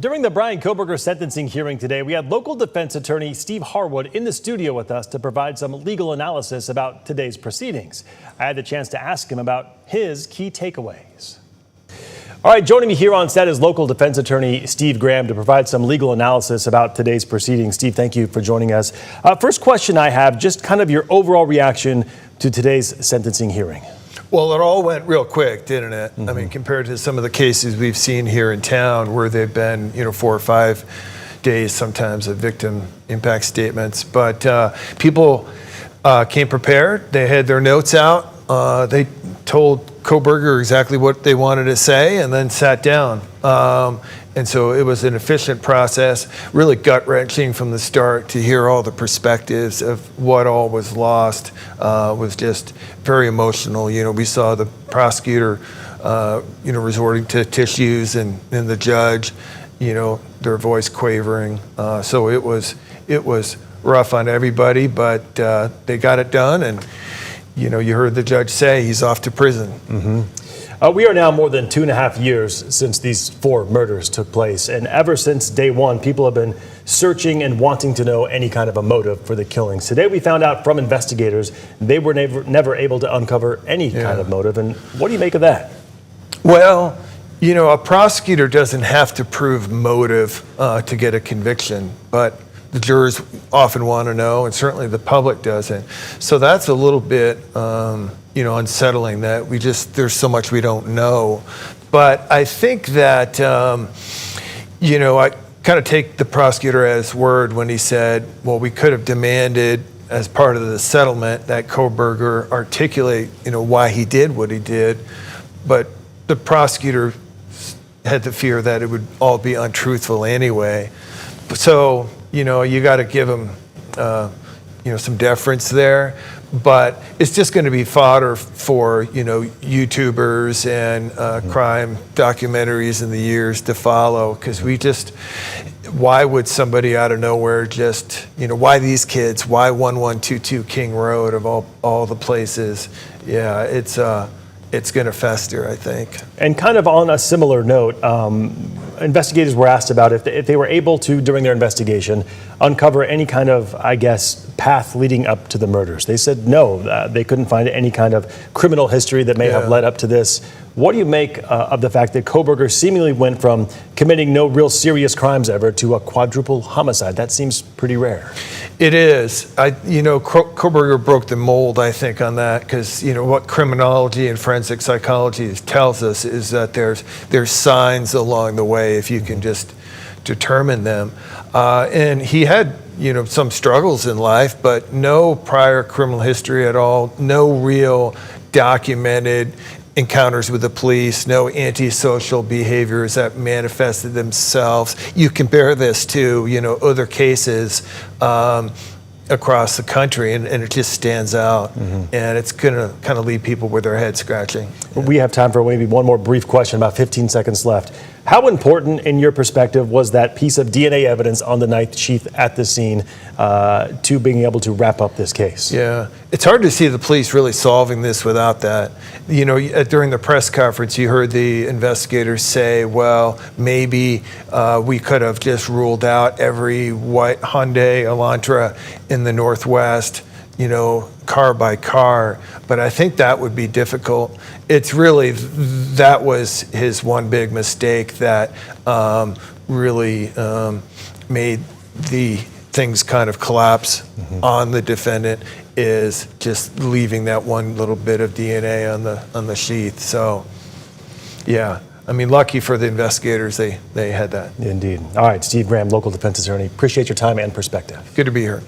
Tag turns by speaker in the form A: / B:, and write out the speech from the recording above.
A: During the Brian Kohberger sentencing hearing today, we had local defense attorney Steve Harwood in the studio with us to provide some legal analysis about today's proceedings. I had the chance to ask him about his key takeaways. All right, joining me here on set is local defense attorney Steve Graham to provide some legal analysis about today's proceedings. Steve, thank you for joining us. First question I have, just kind of your overall reaction to today's sentencing hearing.
B: Well, it all went real quick, didn't it? I mean, compared to some of the cases we've seen here in town where they've been, 4 or 5 days sometimes of victim impact statements. But people came prepared. They had their notes out. They told Kohberger exactly what they wanted to say and then sat down. And so it was an efficient process, really gut-wrenching from the start to hear all the perspectives of what all was lost. Was just very emotional. We saw the prosecutor, resorting to tissues and the judge, their voice quavering. So it was rough on everybody, but they got it done. And, you heard the judge say he's off to prison.
A: We are now more than 2.5 years since these 4 murders took place. And ever since day one, people have been searching and wanting to know any kind of a motive for the killings. Today, we found out from investigators they were never able to uncover any kind of motive. And what do you make of that?
B: Well, a prosecutor doesn't have to prove motive to get a conviction, but the jurors often want to know, and certainly the public doesn't. So that's a little bit, unsettling that there's so much we don't know. But I think that, I kind of take the prosecutor at his word when he said, well, we could have demanded as part of the settlement that Kohberger articulate, why he did what he did. But the prosecutor had the fear that it would all be untruthful anyway. So, you got to give him, some deference there. But it's just going to be fodder for, YouTubers and crime documentaries in the years to follow. Because why would somebody out of nowhere why these kids? Why 1122 King Road of all the places? Yeah, it's going to fester, I think.
A: And kind of on a similar note, investigators were asked about if they were able to, during their investigation, uncover any kind of, path leading up to the murders. They said no, they couldn't find any kind of criminal history that may have led up to this. What do you make of the fact that Kohberger seemingly went from committing no real serious crimes ever to a quadruple homicide? That seems pretty rare.
B: It is. Kohberger broke the mold, I think, on that, because what criminology and forensic psychology tells us is that there's signs along the way if you can just determine them. And he had some struggles in life, but no prior criminal history at all, no real documented encounters with the police, no antisocial behaviors that manifested themselves. You compare this to, other cases across the country, and it just stands out. And it's going to kind of leave people with their heads scratching.
A: We have time for maybe one more brief question, about 15 seconds left. How important, in your perspective, was that piece of DNA evidence on the knife sheath at the scene to being able to wrap up this case?
B: Yeah, it's hard to see the police really solving this without that. During the press conference, you heard the investigators say, well, maybe we could have just ruled out every white Hyundai Elantra in the Northwest, car by car, but I think that would be difficult. It's really, that was his one big mistake that really made the things kind of collapse on the defendant, is just leaving that one little bit of DNA on the sheath. So, yeah. Lucky for the investigators, they had that.
A: Indeed. All right, Steve Graham, local defense attorney. Appreciate your time and perspective.
B: Good to be here.